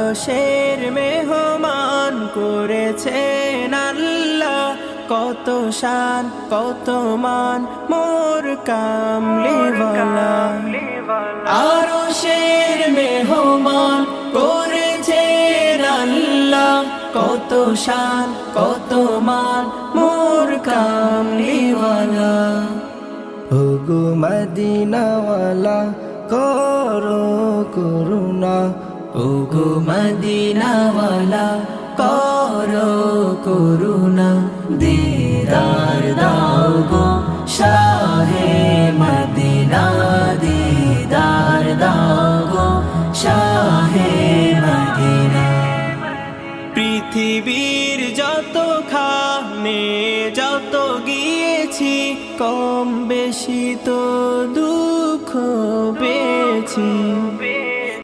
আরশের মেহমান করেছেন আল্লাহ, কত শান কত মান মোর কামলিওয়ালা। আরশের মেহমান করেছেন আল্লাহ, কত শান কত মান মোর কামলিওয়ালা। ওগো মদিনাওয়ালা করো করুণা, ওগো মদিনাওয়ালা করো করুণা। দিদার দাও গো শাহে মদিনা, দিদার দাও গো শাহে মদিনা। পৃথিবীর যত খানে যত গিয়েছি, কম বেশি তো দুঃখ পেয়েছি।